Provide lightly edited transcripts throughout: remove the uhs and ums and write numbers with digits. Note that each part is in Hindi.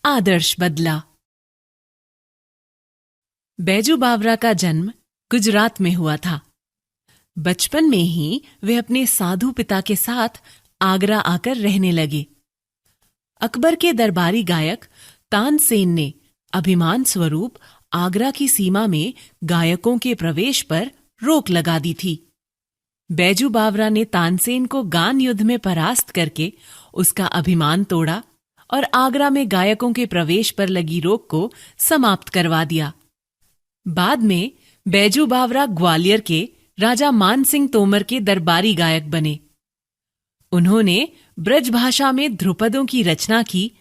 आदर्श बदला। बैजू बावरा का जन्म गुजरात में हुआ था। बचपन में ही वे अपने साधु पिता के साथ आगरा आकर रहने लगे। अकबर के दरबारी गायक तानसेन ने अभिमान स्वरूप आगरा की सीमा में गायकों के प्रवेश पर रोक लगा दी थी। बैजू बावरा ने तानसेन को गान युद्ध में परास्त करके उसका अभिमान तोड़ा और आगरा में गायकों के प्रवेश पर लगी रोक को समाप्त करवा दिया। बाद में बैजू बावरा ग्वालियर के राजा मान सिंह तोमर के दरबारी गायक बने। उन्होंने ब्रज भाषा में ध्रुपदों की रचना की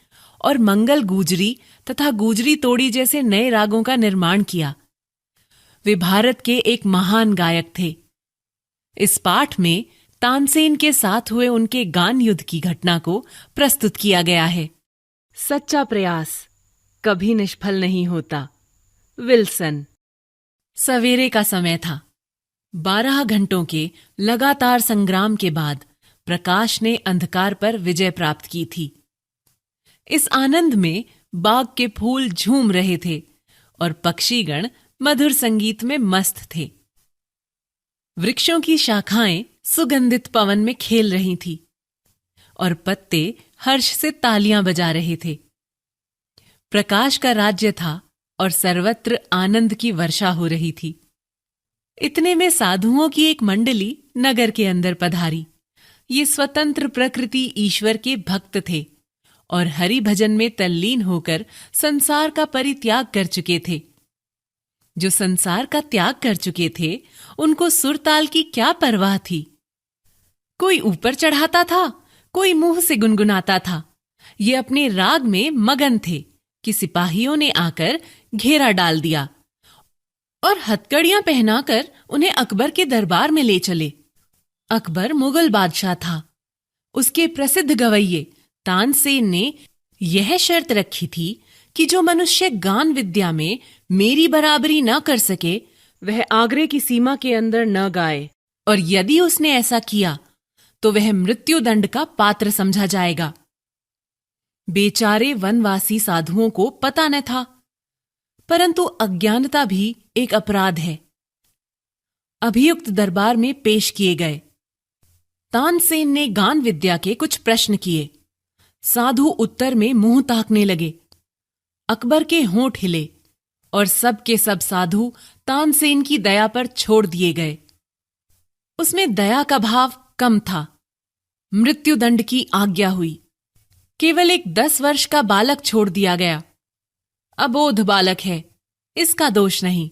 और मंगल गुजरी तथा गुजरी तोड़ी जैसे नए रागों का निर्माण किया। वे भारत के एक महान गायक थे। इस पाठ में तानसेन के साथ हुए उनके गान युद्ध की घटना को प्रस्तुत किया गया है। सच्चा प्रयास कभी निष्फल नहीं होता। विल्सन। सवेरे का समय था। 12 घंटों के लगातार संग्राम के बाद प्रकाश ने अंधकार पर विजय प्राप्त की थी। इस आनंद में बाग के फूल झूम रहे थे और पक्षीगण मधुर संगीत में मस्त थे। वृक्षों की शाखाएं सुगंधित पवन में खेल रही थी और पत्ते हर्ष से तालियां बजा रहे थे। प्रकाश का राज्य था और सर्वत्र आनंद की वर्षा हो रही थी। इतने में साधुओं की एक मंडली नगर के अंदर पधारी। ये स्वतंत्र प्रकृति ईश्वर के भक्त थे और हरि भजन में तल्लीन होकर संसार का परित्याग कर चुके थे। जो संसार का त्याग कर चुके थे उनको सुरताल की क्या परवाह थी। कोई ऊपर चढ़ाता था, कोई मुंह से गुनगुनाता था। ये अपने राग में मगन थे कि सिपाहियों ने आकर घेरा डाल दिया और हथकड़ियां पहनाकर उन्हें अकबर के दरबार में ले चले। अकबर मुगल बादशाह था। उसके प्रसिद्ध गवैये तानसेन ने यह शर्त रखी थी कि जो मनुष्य गान विद्या में मेरी बराबरी न कर सके वह आगरे की सीमा के अंदर न गाए, और यदि उसने ऐसा किया तो वह मृत्युदंड का पात्र समझा जाएगा। बेचारे वनवासी साधुओं को पता न था, परंतु अज्ञानता भी एक अपराध है। अभियुक्त दरबार में पेश किए गए। तानसेन ने गान विद्या के कुछ प्रश्न किए। साधु उत्तर में मुंह ताकने लगे। अकबर के होंठ हिले और सब के सब साधु तानसेन की दया पर छोड़ दिए गए। उसमें दया का भाव कम था। मृत्युदंड की आज्ञा हुई। केवल एक 10 वर्ष का बालक छोड़ दिया गया। अबोध बालक है, इसका दोष नहीं।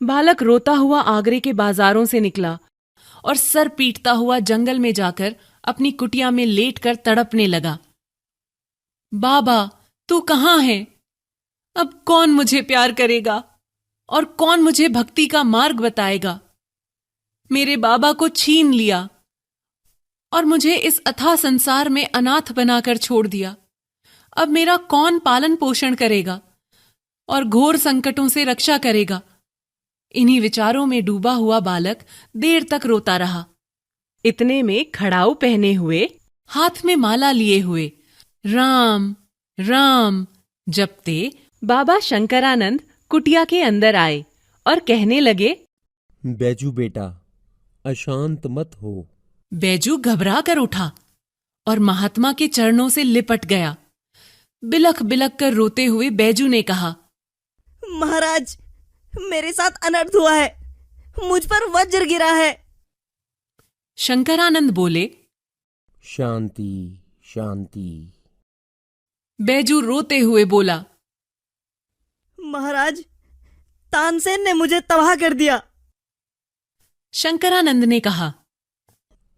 बालक रोता हुआ आगरे के बाजारों से निकला और सर पीटता हुआ जंगल में जाकर अपनी कुटिया में लेटकर तड़पने लगा। बाबा, तू कहां है? अब कौन मुझे प्यार करेगा और कौन मुझे भक्ति का मार्ग बताएगा? मेरे बाबा को छीन लिया और मुझे इस अथाह संसार में अनाथ बनाकर छोड़ दिया। अब मेरा कौन पालन पोषण करेगा और घोर संकटों से रक्षा करेगा? इन्हीं विचारों में डूबा हुआ बालक देर तक रोता रहा। इतने में खड़ाऊ पहने हुए, हाथ में माला लिए हुए, राम राम जपते बाबा शंकरानंद कुटिया के अंदर आए और कहने लगे, बैजू बेटा, अशांत मत हो। बैजू घबरा कर उठा और महात्मा के चरणों से लिपट गया। बिलख बिलख कर रोते हुए बैजू ने कहा, महाराज, मेरे साथ अनर्थ हुआ है। मुझ पर वज्र गिरा है। शंकरानंद बोले, शांति शांति। बैजू रोते हुए बोला, महाराज, तानसेन ने मुझे तबाह कर दिया। शंकरानंद ने कहा,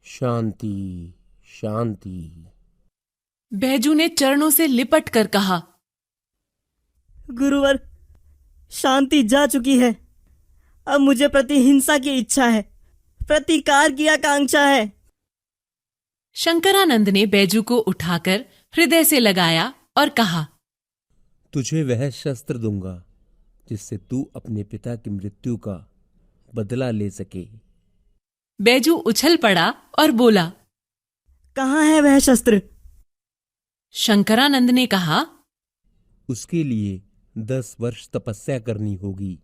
शांति शांति। बैजू ने चरणों से लिपट कर कहा, गुरुवर, शांति जा चुकी है। अब मुझे प्रतिहिंसा की इच्छा है, प्रतिकार की आकांक्षा है। शंकरानंद ने बैजू को उठाकर हृदय से लगाया और कहा, तुझे वह शस्त्र दूंगा जिससे तू अपने पिता की मृत्यु का बदला ले सके। बैजू उछल पड़ा और बोला, कहाँ है वह शस्त्र? शंकरानंद ने कहा, उसके लिए 10 वर्ष तपस्या करनी होगी।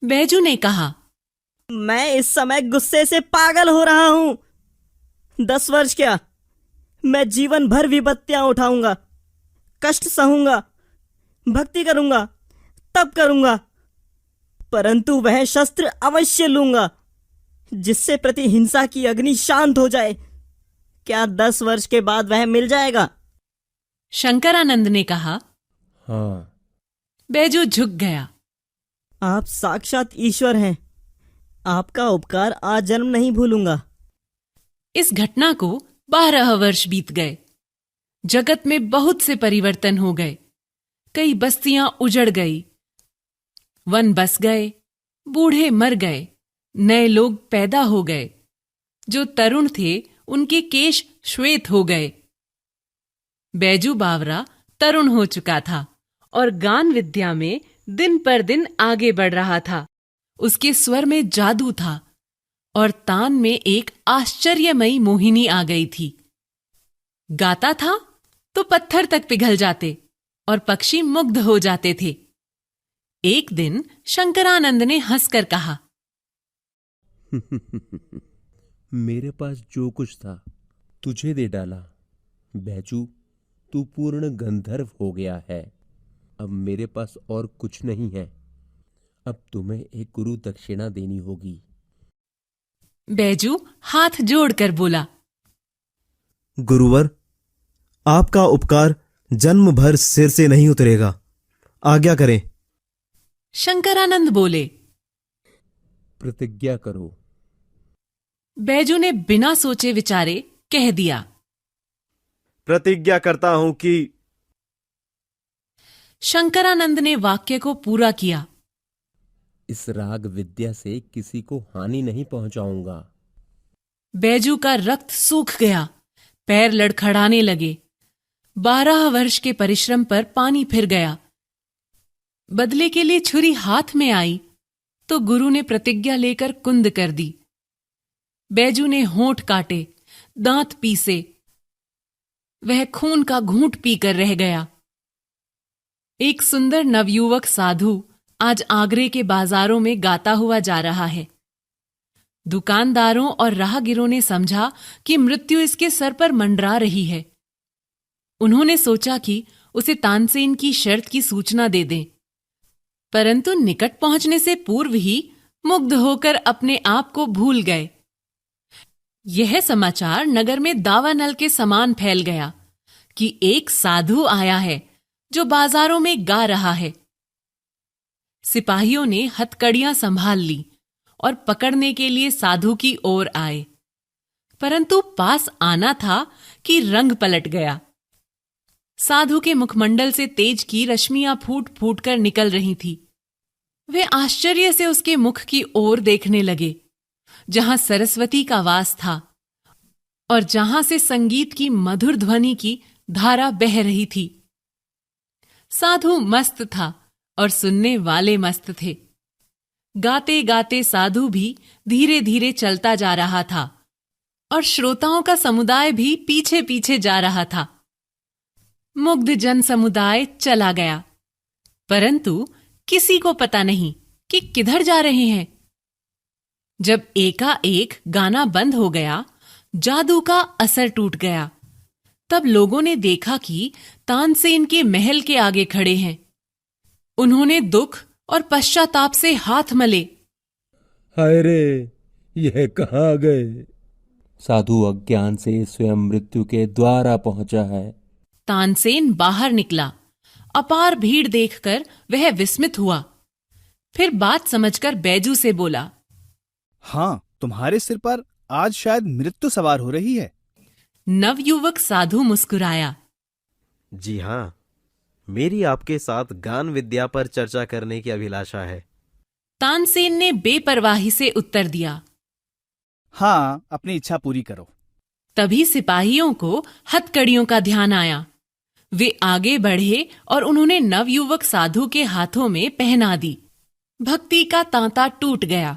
बैजू ने कहा, मैं इस समय गुस्से से पागल हो रहा हूं। 10 वर्ष क्या, मैं जीवन भर विपत्तियां उठाऊंगा, कष्ट सहूंगा, भक्ति करूंगा, तप करूंगा, परंतु वह शस्त्र अवश्य लूंगा जिससे प्रतिहिंसा की अग्नि शांत हो जाए। क्या 10 वर्ष के बाद वह मिल जाएगा? शंकरानंद ने कहा। हाँ। बैजू झुक गया। आप साक्षात ईश्वर हैं, आपका उपकार आज जन्म नहीं भूलूंगा। इस घटना को 12 वर्ष बीत गए। जगत में बहुत से परिवर्तन हो गए। कई बस्तियां उजड़ गई, वन बस गए, बूढ़े मर गए, नए लोग पैदा हो गए। जो तरुण थे उनके केश श्वेत हो गए। बैजू बावरा तरुण हो चुका था और गान विद्या में दिन पर दिन आगे बढ़ रहा था। उसके स्वर में जादू था और तान में एक आश्चर्यमयी मोहिनी आ गई थी। गाता था तो पत्थर तक पिघल जाते और पक्षी मुग्ध हो जाते थे। एक दिन शंकरानंद ने हंसकर कहा, मेरे पास जो कुछ था तुझे दे डाला। बैजू, तू पूर्ण गंधर्व हो गया है। अब मेरे पास और कुछ नहीं है। अब तुम्हें एक गुरु दक्षिणा देनी होगी। बैजू हाथ जोड़कर बोला, गुरुवर, आपका उपकार जन्म भर सिर से नहीं उतरेगा, आज्ञा करें। शंकरानंद बोले। प्रतिज्ञा करो। बैजू ने बिना सोचे विचारे कह दिया, प्रतिज्ञा करता हूं कि। शंकरानंद ने वाक्य को पूरा किया। इस राग विद्या से किसी को हानि नहीं पहुंचाऊंगा। बैजू का रक्त सूख गया, पैर लड़खड़ाने लगे। 12 वर्ष के परिश्रम पर पानी फिर गया। बदले के लिए छुरी हाथ में आई तो गुरु ने प्रतिज्ञा लेकर कुंद कर दी। बैजू ने होंठ काटे, दांत पीसे। वह खून का घूंट पीकर रह गया। एक सुंदर नवयुवक साधु आज आगरे के बाजारों में गाता हुआ जा रहा है। दुकानदारों और राहगीरों ने समझा कि मृत्यु इसके सर पर मंडरा रही है। उन्होंने सोचा कि उसे तानसेन की शर्त की सूचना दे दें, परंतु निकट पहुंचने से पूर्व ही मुग्ध होकर अपने आप को भूल गए। यह समाचार नगर में दावानल के समान फैल गया कि एक साधु आया है जो बाजारों में गा रहा है। सिपाहियों ने हथकड़ियां संभाल ली और पकड़ने के लिए साधु की ओर आए, परंतु पास आना था कि रंग पलट गया। साधु के मुखमंडल से तेज की रश्मियां फूट फूट कर निकल रही थी। वे आश्चर्य से उसके मुख की ओर देखने लगे, जहां सरस्वती का वास था और जहां से संगीत की मधुर ध्वनि की धारा बह रही थी। साधु मस्त था और सुनने वाले मस्त थे। गाते गाते साधु भी धीरे धीरे चलता जा रहा था और श्रोताओं का समुदाय भी पीछे पीछे जा रहा था। मुग्ध जन समुदाय चला गया, परंतु किसी को पता नहीं कि किधर जा रहे हैं। जब एकाएक गाना बंद हो गया, जादू का असर टूट गया। तब लोगों ने देखा कि तानसेन के महल के आगे खड़े हैं। उन्होंने दुख और पश्चाताप से हाथ मले। हाय रे, यह कहाँ गए? साधु अज्ञान से स्वयं मृत्यु के द्वार आ पहुंचा है। तानसेन बाहर निकला। अपार भीड़ देखकर वह विस्मित हुआ। फिर बात समझकर बैजू से बोला, हाँ, तुम्हारे सिर पर आज शायद मृत्यु सवार हो रही है। नवयुवक साधु मुस्कुराया। जी हाँ, मेरी आपके साथ गान विद्या पर चर्चा करने की अभिलाषा है। तानसेन ने बेपरवाही से उत्तर दिया। हाँ, अपनी इच्छा पूरी करो। तभी सिपाहियों को हथकड़ियों का ध्यान आया। वे आगे बढ़े और उन्होंने नवयुवक साधु के हाथों में पहना दी। भक्ति का तांता टूट गया।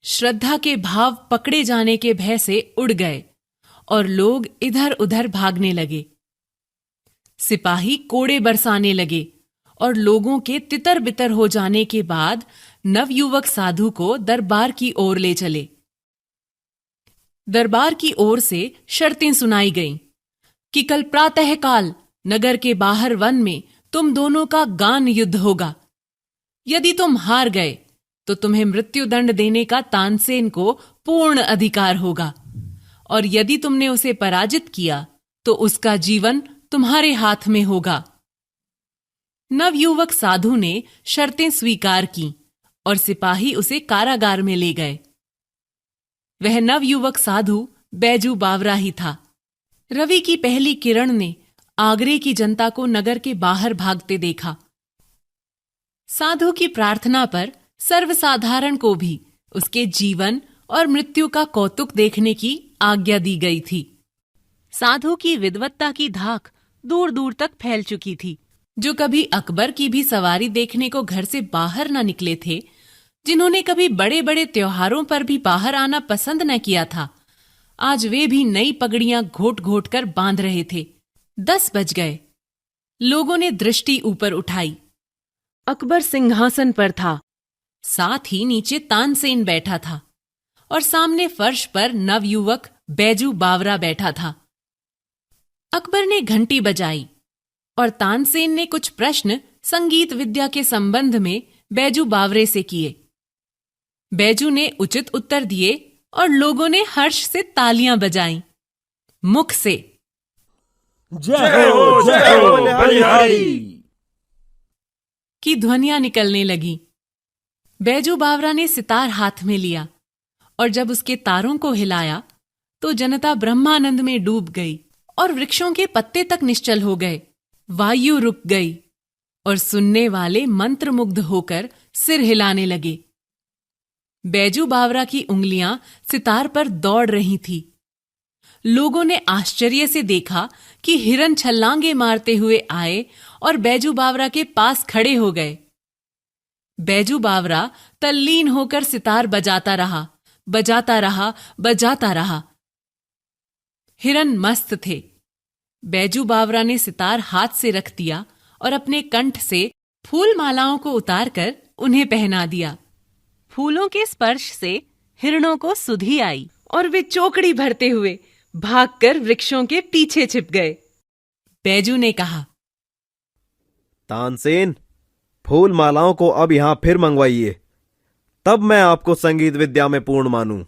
श्रद्धा के भाव पकड़े जाने के भय से उड़ गए और लोग इधर उधर भागने लगे। सिपाही कोड़े बरसाने लगे और लोगों के तितर बितर हो जाने के बाद नवयुवक साधु को दरबार की ओर ले चले। दरबार की ओर से शर्तें सुनाई गईं कि कल प्रातःकाल नगर के बाहर वन में तुम दोनों का गान युद्ध होगा। यदि तुम हार गए तो तुम्हें मृत्युदंड देने का तानसेन को पूर्ण अधिकार होगा, और यदि तुमने उसे पराजित किया तो उसका जीवन तुम्हारे हाथ में होगा। नवयुवक साधु ने शर्तें स्वीकार की और सिपाही उसे कारागार में ले गए। वह नवयुवक साधु बैजू बावरा ही था। रवि की पहली किरण ने आगरे की जनता को नगर के बाहर भागते देखा। साधु की प्रार्थना पर सर्वसाधारण को भी उसके जीवन और मृत्यु का कौतुक देखने की आज्ञा दी गई थी। साधु की विद्वत्ता की धाक दूर दूर तक फैल चुकी थी। जो कभी अकबर की भी सवारी देखने को घर से बाहर न निकले थे, जिन्होंने कभी बड़े बड़े त्योहारों पर भी बाहर आना पसंद न किया था, आज वे भी नई पगड़ियां घोट घोट कर बांध रहे थे। 10 बज गए। लोगों ने दृष्टि ऊपर उठाई। अकबर सिंहासन पर था, साथ ही नीचे तानसेन बैठा था और सामने फर्श पर नवयुवक बैजू बावरा बैठा था। अकबर ने घंटी बजाई और तानसेन ने कुछ प्रश्न संगीत विद्या के संबंध में बैजू बावरे से किए। बैजू ने उचित उत्तर दिए और लोगों ने हर्ष से तालियां बजाईं। मुख से जय हो बलिहारी की ध्वनियां निकलने लगी। बैजू बावरा ने सितार हाथ में लिया और जब उसके तारों को हिलाया तो जनता ब्रह्मानंद में डूब गई और वृक्षों के पत्ते तक निश्चल हो गए। वायु रुक गई और सुनने वाले मंत्रमुग्ध होकर सिर हिलाने लगे। बैजू बावरा की उंगलियां सितार पर दौड़ रही थी। लोगों ने आश्चर्य से देखा कि हिरन छलांगे मारते हुए आए और बैजू बावरा के पास खड़े हो गए। बैजू बावरा तल्लीन होकर सितार बजाता रहा, बजाता रहा, बजाता रहा। हिरन मस्त थे। बैजू बावरा ने सितार हाथ से रख दिया और अपने कंठ से फूल मालाओं को उतारकर उन्हें पहना दिया। फूलों के स्पर्श से हिरणों को सुधि आई और वे चौकड़ी भरते हुए भागकर वृक्षों के पीछे छिप गए। बैजू ने कहा, तानसेन, फूल मालाओं को अब यहां फिर मंगवाइए, तब मैं आपको संगीत विद्या में पूर्ण मानूं।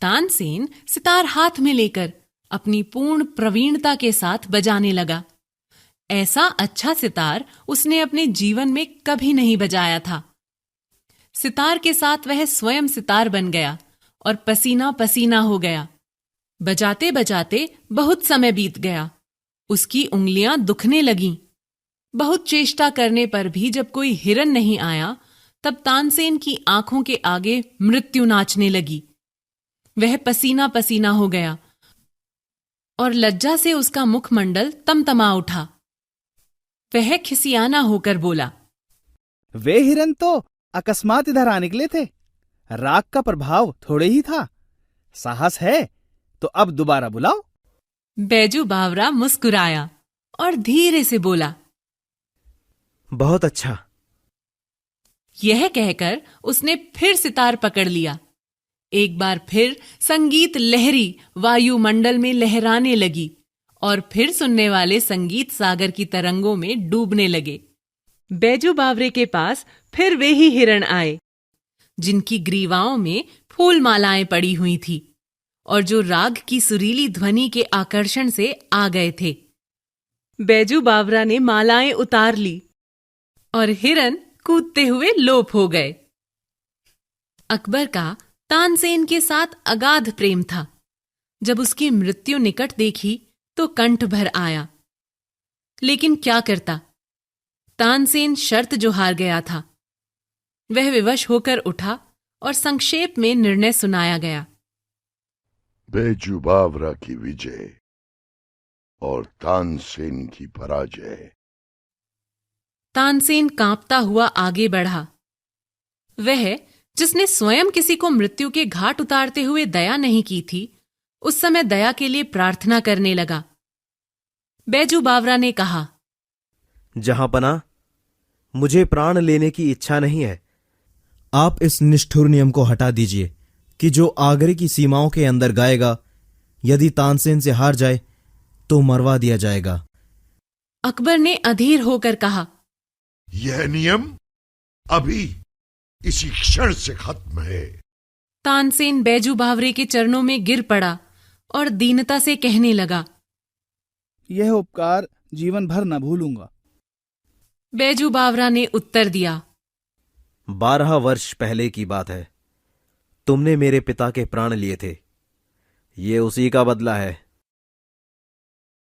तानसेन सितार हाथ में लेकर अपनी पूर्ण प्रवीणता के साथ बजाने लगा। ऐसा अच्छा सितार उसने अपने जीवन में कभी नहीं बजाया था। सितार के साथ वह स्वयं सितार बन गया और पसीना पसीना हो गया। बजाते बजाते बहुत समय बीत गया। उसकी उंगलियां दुखने लगीं। बहुत चेष्टा करने पर भी जब कोई हिरन नहीं आया, तब तानसेन की आंखों के आगे मृत्यु नाचने लगी। वह पसीना पसीना हो गया और लज्जा से उसका मुखमंडल तमतमा उठा। वह खिसियाना होकर बोला, वे हिरन तो अकस्मात इधर आ निकले थे। राग का प्रभाव थोड़े ही था। साहस है तो अब दोबारा बुलाओ। बैजू बावरा मुस्कुराया और धीरे से बोला, बहुत अच्छा। यह कहकर उसने फिर सितार पकड़ लिया। एक बार फिर संगीत लहरी वायुमंडल में लहराने लगी और फिर सुनने वाले संगीत सागर की तरंगों में डूबने लगे। बैजू बावरे के पास फिर वे ही हिरण आए, जिनकी ग्रीवाओं में फूल मालाएं पड़ी हुई थी और जो राग की सुरीली ध्वनि के आकर्षण से आ गए थे। बैजू बावरा ने मालाएं उतार ली और हिरन कूदते हुए लोप हो गए। अकबर का तानसेन के साथ अगाध प्रेम था। जब उसकी मृत्यु निकट देखी तो कंठ भर आया, लेकिन क्या करता। तानसेन शर्त जो हार गया था। वह विवश होकर उठा और संक्षेप में निर्णय सुनाया गया। बैजू बावरा की विजय और तानसेन की पराजय। तानसेन कांपता हुआ आगे बढ़ा। वह जिसने स्वयं किसी को मृत्यु के घाट उतारते हुए दया नहीं की थी, उस समय दया के लिए प्रार्थना करने लगा। बैजू बावरा ने कहा। जहां पना, मुझे प्राण लेने की इच्छा नहीं है। आप इस निष्ठुर नियम को हटा दीजिए कि जो आगरे की सीमाओं के अंदर गाएगा, यदि तानसेन से हार जाए तो मरवा दिया जाएगा। अकबर ने अधीर होकर कहा। यह नियम अभी इसी क्षण से खत्म है। तानसेन बैजू बावरे के चरणों में गिर पड़ा और दीनता से कहने लगा। यह उपकार जीवन भर न भूलूंगा। बैजू बावरा ने उत्तर दिया। 12 वर्ष पहले की बात है। तुमने मेरे पिता के प्राण लिए थे। ये उसी का बदला है।